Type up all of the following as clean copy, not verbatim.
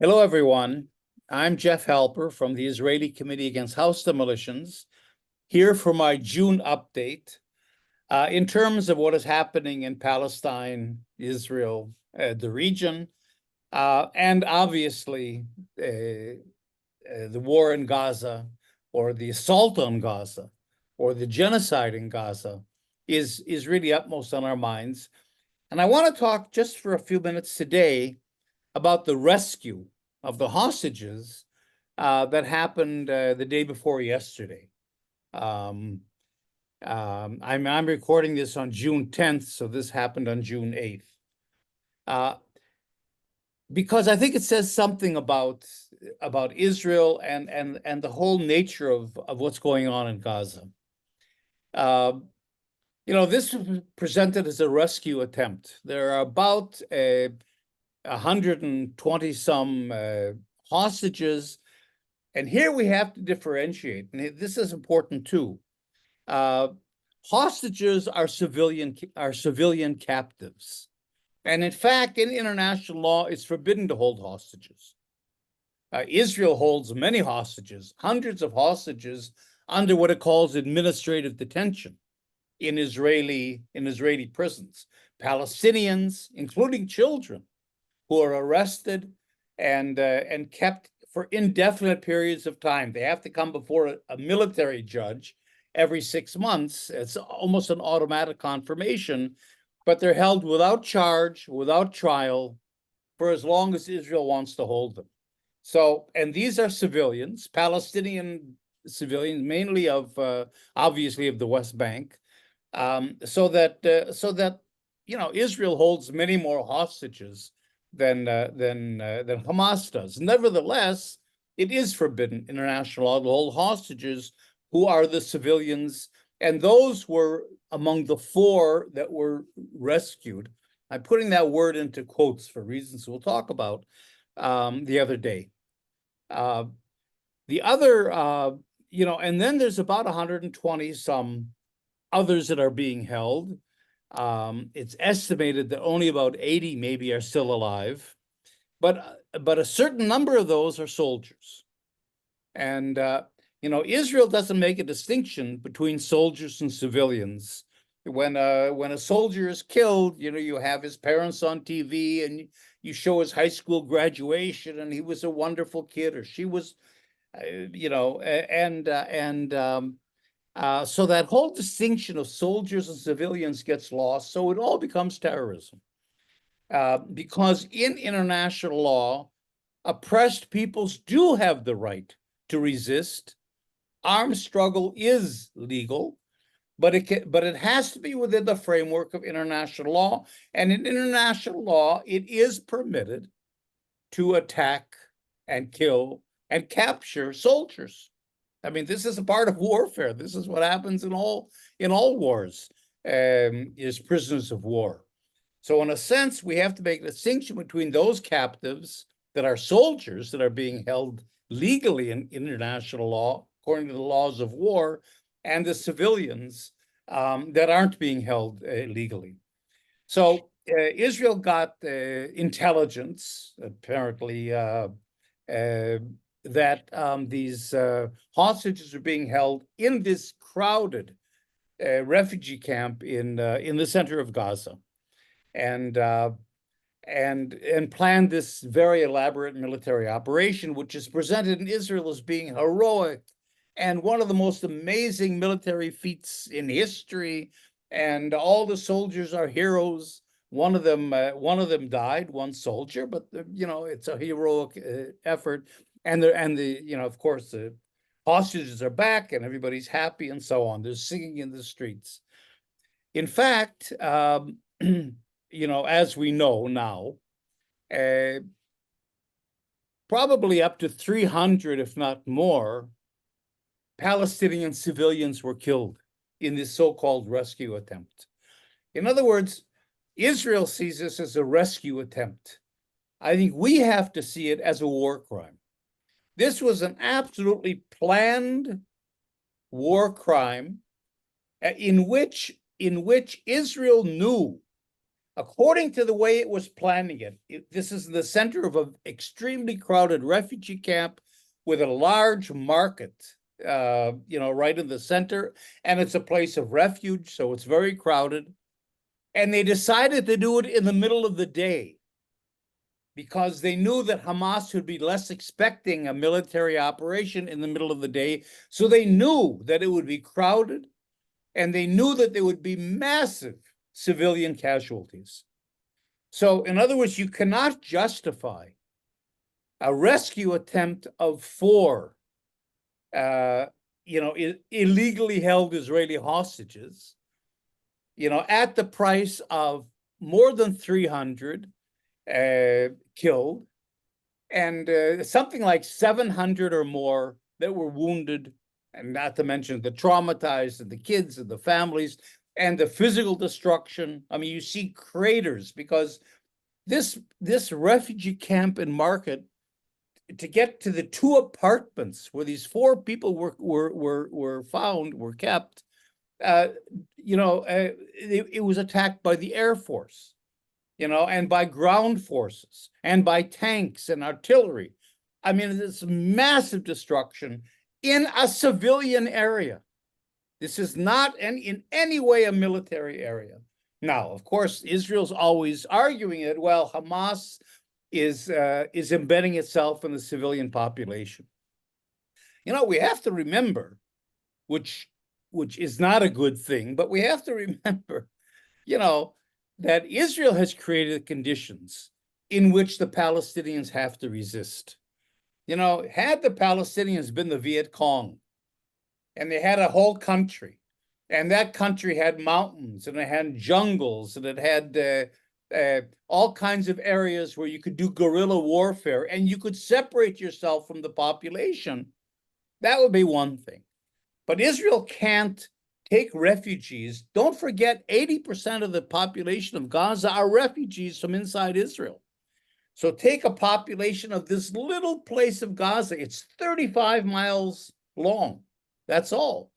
Hello, everyone. I'm Jeff Halper from the Israeli Committee Against House Demolitions, here for my June update in terms of what is happening in Palestine, Israel, the region, and obviously the war in Gaza, or the assault on Gaza, or the genocide in Gaza is really utmost on our minds. And I want to talk just for a few minutes today about the rescue of the hostages that happened the day before yesterday. I'm recording this on June 10th, so this happened on June 8th. Because I think it says something about Israel and the whole nature of what's going on in Gaza. This was presented as a rescue attempt. There are about 120 some hostages, and here we have to differentiate, and this is important too. Hostages are civilian captives, and in fact, in international law, it's forbidden to hold hostages. Israel holds many hostages, hundreds of hostages, under what it calls administrative detention in Israeli prisons. Palestinians, including children, who are arrested and kept for indefinite periods of time. They have to come before a military judge every 6 months. It's almost an automatic confirmation, but they're held without charge, without trial, for as long as Israel wants to hold them. So, and these are civilians, Palestinian civilians, mainly of obviously of the West Bank, so that Israel holds many more hostages than Hamas does. Nevertheless, it is forbidden international law to hold hostages who are the civilians, and those were among the 4 that were rescued. I'm putting that word into quotes for reasons we'll talk about the other day. The other, and then there's about 120 some others that are being held. It's estimated that only about 80 maybe are still alive, but a certain number of those are soldiers. And Israel doesn't make a distinction between soldiers and civilians. When a soldier is killed, you have his parents on TV and you show his high school graduation and he was a wonderful kid, or she was, so that whole distinction of soldiers and civilians gets lost. So it all becomes terrorism. Because in international law, oppressed peoples do have the right to resist. Armed struggle is legal, but it has to be within the framework of international law. And in international law, it is permitted to attack and kill and capture soldiers. I mean, this is a part of warfare. This is what happens in all wars, is prisoners of war. So in a sense, we have to make a distinction between those captives that are soldiers that are being held legally in international law, according to the laws of war, and the civilians that aren't being held legally. So Israel got intelligence, apparently, that these hostages are being held in this crowded refugee camp in the center of Gaza, and planned this very elaborate military operation, which is presented in Israel as being heroic and one of the most amazing military feats in history. And all the soldiers are heroes. One of them died, one soldier, but it's a heroic effort. And of course, the hostages are back and everybody's happy and so on. They're singing in the streets. In fact, as we know now, probably up to 300, if not more, Palestinian civilians were killed in this so-called rescue attempt. In other words, Israel sees this as a rescue attempt. I think we have to see it as a war crime. This was an absolutely planned war crime in which Israel knew according to the way it was planning this is the center of an extremely crowded refugee camp with a large market, right in the center, and it's a place of refuge, so it's very crowded. And they decided to do it in the middle of the day because they knew that Hamas would be less expecting a military operation in the middle of the day. So they knew that it would be crowded, and they knew that there would be massive civilian casualties. So, in other words, you cannot justify a rescue attempt of 4, illegally held Israeli hostages, at the price of more than 300 killed, and something like 700 or more that were wounded, and not to mention the traumatized and the kids and the families and the physical destruction. I mean, you see craters because this refugee camp and market, to get to the 2 apartments where these 4 people were kept, it was attacked by the Air Force, and by ground forces and by tanks and artillery. I mean, it's massive destruction in a civilian area. This is not in any way a military area. Now, of course, Israel's always arguing it. Well, Hamas is embedding itself in the civilian population. We have to remember, which is not a good thing, but we have to remember, that Israel has created conditions in which the Palestinians have to resist. Had the Palestinians been the Viet Cong, and they had a whole country, and that country had mountains, and it had jungles, and it had all kinds of areas where you could do guerrilla warfare, and you could separate yourself from the population, that would be one thing. But Israel can't take refugees. Don't forget, 80% of the population of Gaza are refugees from inside Israel. So take a population of this little place of Gaza. It's 35 miles long. That's all,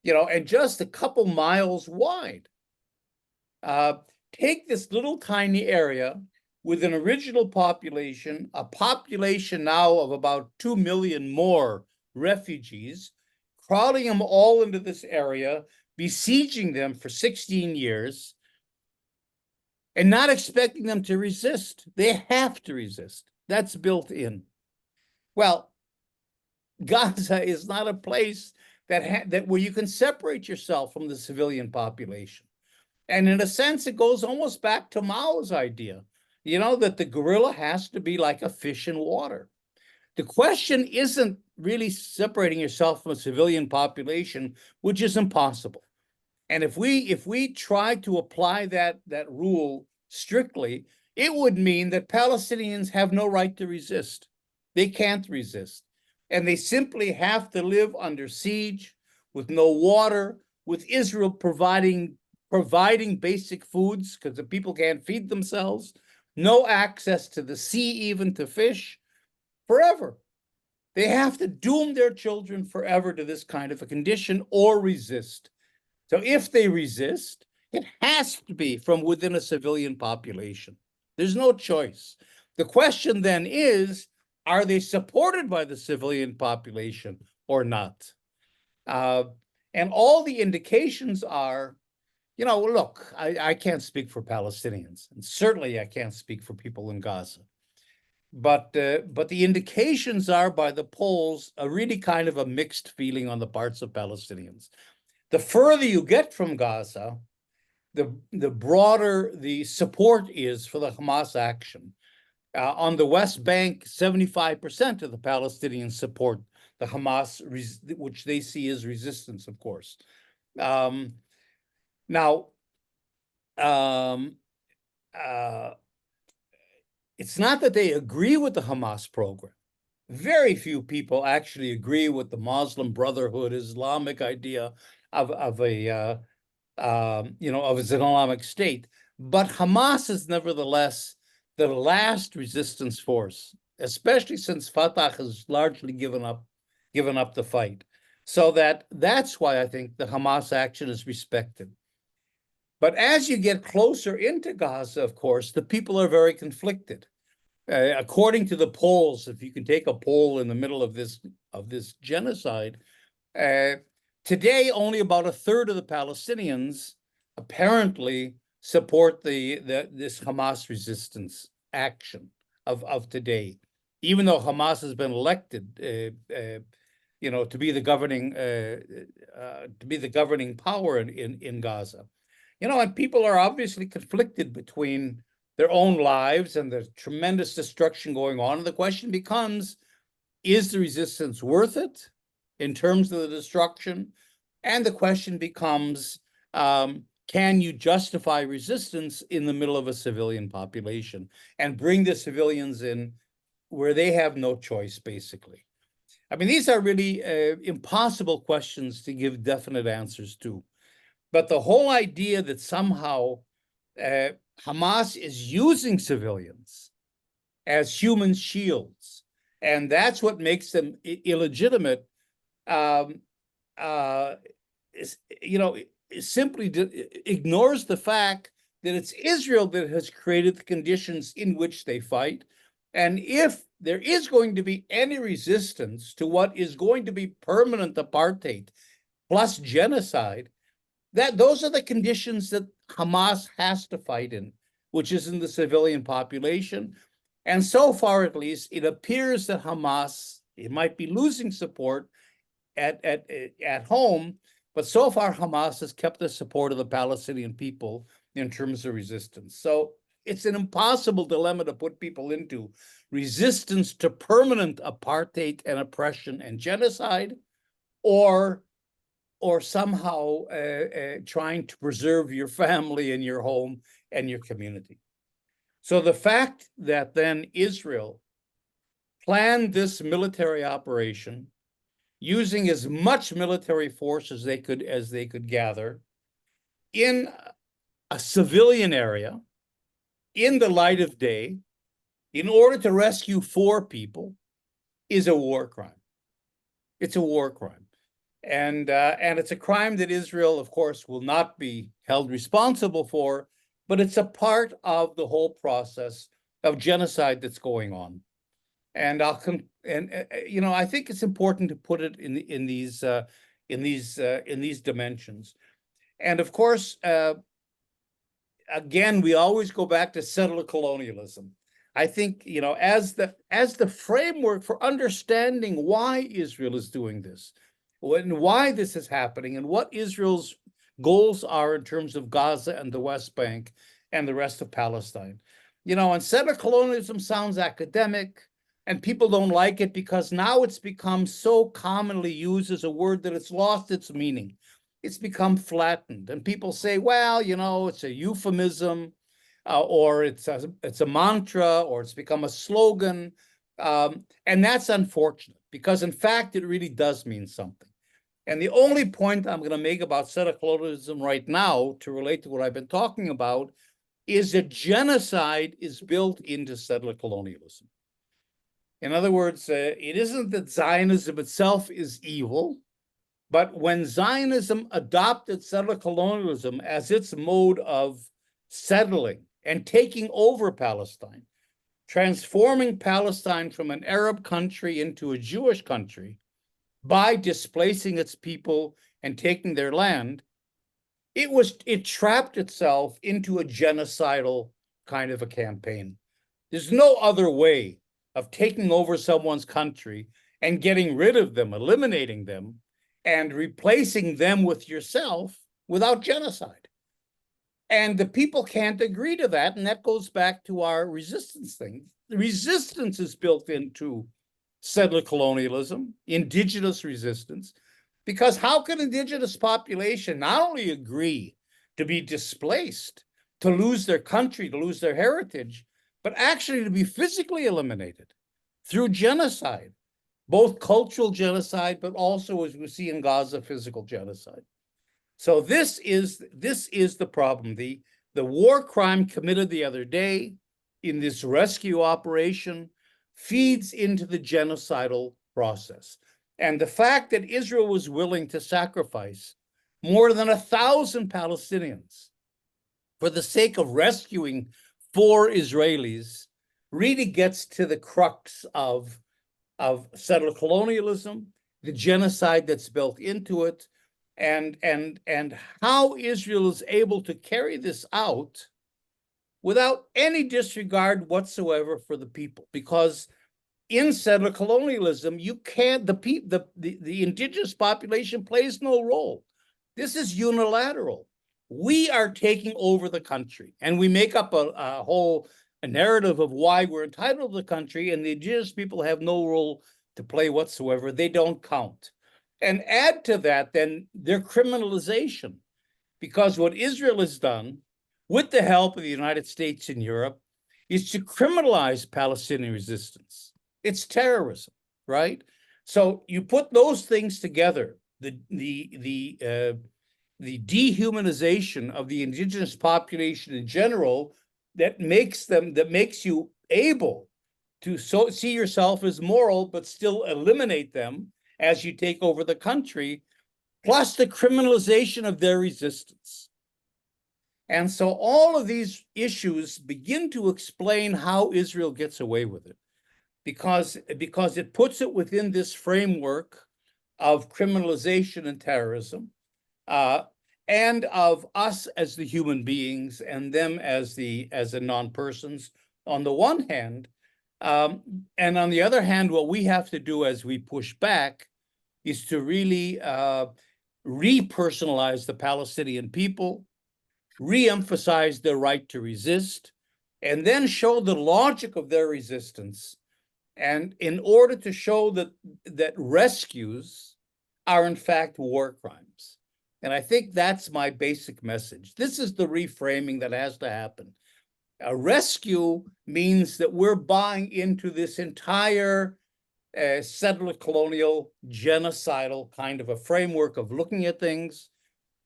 and just a couple miles wide. Take this little tiny area with an original population, a population now of about 2 million more refugees, crowding them all into this area, besieging them for 16 years, and not expecting them to resist. They have to resist. That's built in. Well, Gaza is not a place that where you can separate yourself from the civilian population. And in a sense, it goes almost back to Mao's idea, that the guerrilla has to be like a fish in water. The question isn't really separating yourself from a civilian population, which is impossible. And if we try to apply that rule strictly, it would mean that Palestinians have no right to resist. They can't resist. And they simply have to live under siege with no water, with Israel providing basic foods because the people can't feed themselves, no access to the sea, even to fish, forever. They have to doom their children forever to this kind of a condition or resist. So if they resist, it has to be from within a civilian population. There's no choice. The question then is, are they supported by the civilian population or not? And all the indications are, look, I can't speak for Palestinians, and certainly I can't speak for people in Gaza. But the indications are by the polls a really kind of a mixed feeling on the parts of Palestinians. The further you get from Gaza, the broader the support is for the Hamas action. On the West Bank, 75% of the Palestinians support the Hamas, which they see as resistance, of course. It's not that they agree with the Hamas program. Very few people actually agree with the Muslim Brotherhood, Islamic idea of an Islamic state. But Hamas is nevertheless the last resistance force, especially since Fatah has largely given up the fight. So that's why I think the Hamas action is respected. But as you get closer into Gaza, of course, the people are very conflicted. According to the polls, if you can take a poll in the middle of this genocide, today only about a third of the Palestinians apparently support this Hamas resistance action of today, even though Hamas has been elected, to be the governing power in Gaza. And people are obviously conflicted between their own lives and the tremendous destruction going on. And the question becomes, is the resistance worth it in terms of the destruction? And the question becomes, can you justify resistance in the middle of a civilian population and bring the civilians in where they have no choice, basically? I mean, these are really impossible questions to give definite answers to. But the whole idea that somehow Hamas is using civilians as human shields, and that's what makes them illegitimate, simply ignores the fact that it's Israel that has created the conditions in which they fight. And if there is going to be any resistance to what is going to be permanent apartheid plus genocide, those are the conditions that Hamas has to fight in, which is in the civilian population. And so far, at least, it appears that Hamas, it might be losing support at home, but so far Hamas has kept the support of the Palestinian people in terms of resistance. So it's an impossible dilemma to put people into: resistance to permanent apartheid and oppression and genocide, or somehow trying to preserve your family and your home and your community. So the fact that then Israel planned this military operation using as much military force as they could gather in a civilian area in the light of day in order to rescue 4 people is a war crime. It's a war crime. And it's a crime that Israel, of course, will not be held responsible for, but it's a part of the whole process of genocide that's going on. And I think it's important to put it in these dimensions. And of course, again, we always go back to settler colonialism. I think, as the framework for understanding why Israel is doing this, and why this is happening, and what Israel's goals are in terms of Gaza and the West Bank and the rest of Palestine. And settler colonialism sounds academic, and people don't like it because now it's become so commonly used as a word that it's lost its meaning. It's become flattened, and people say, well, it's a euphemism, or it's a mantra, or it's become a slogan, and that's unfortunate because, in fact, it really does mean something. And the only point I'm going to make about settler colonialism right now, to relate to what I've been talking about, is that genocide is built into settler colonialism. In other words, it isn't that Zionism itself is evil, but when Zionism adopted settler colonialism as its mode of settling and taking over Palestine, transforming Palestine from an Arab country into a Jewish country by displacing its people and taking their land, it trapped itself into a genocidal kind of a campaign. There's no other way of taking over someone's country and getting rid of them, eliminating them, and replacing them with yourself without genocide. And the people can't agree to that, and that goes back to our resistance thing. The resistance is built into settler colonialism, indigenous resistance, because how can indigenous population not only agree to be displaced, to lose their country, to lose their heritage, but actually to be physically eliminated through genocide, both cultural genocide, but also, as we see in Gaza, physical genocide. So this is the problem. The war crime committed the other day in this rescue operation feeds into the genocidal process. And the fact that Israel was willing to sacrifice more than 1,000 Palestinians for the sake of rescuing 4 Israelis, really gets to the crux of settler colonialism, the genocide that's built into it, and how Israel is able to carry this out without any disregard whatsoever for the people. Because in settler colonialism, you can't, the indigenous population plays no role. This is unilateral. We are taking over the country, and we make up a whole narrative of why we're entitled to the country, and the indigenous people have no role to play whatsoever. They don't count. And add to that then their criminalization, because what Israel has done, with the help of the United States and Europe, is to criminalize Palestinian resistance. It's terrorism, right? So you put those things together, the dehumanization of the indigenous population in general, that makes you able to see yourself as moral, but still eliminate them as you take over the country, plus the criminalization of their resistance. And so all of these issues begin to explain how Israel gets away with it, because it puts it within this framework of criminalization and terrorism, and of us as the human beings and them as the non-persons on the one hand, and on the other hand, what we have to do as we push back is to really repersonalize the Palestinian people, re-emphasize their right to resist, and then show the logic of their resistance. And in order to show that rescues are in fact war crimes. And I think that's my basic message. This is the reframing that has to happen. A rescue means that we're buying into this entire settler colonial genocidal kind of a framework of looking at things.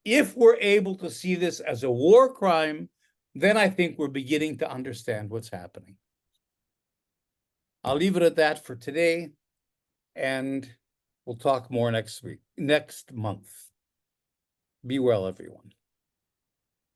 If we're able to see this as a war crime, then I think we're beginning to understand what's happening. I'll leave it at that for today, and we'll talk more next month. Be well, everyone.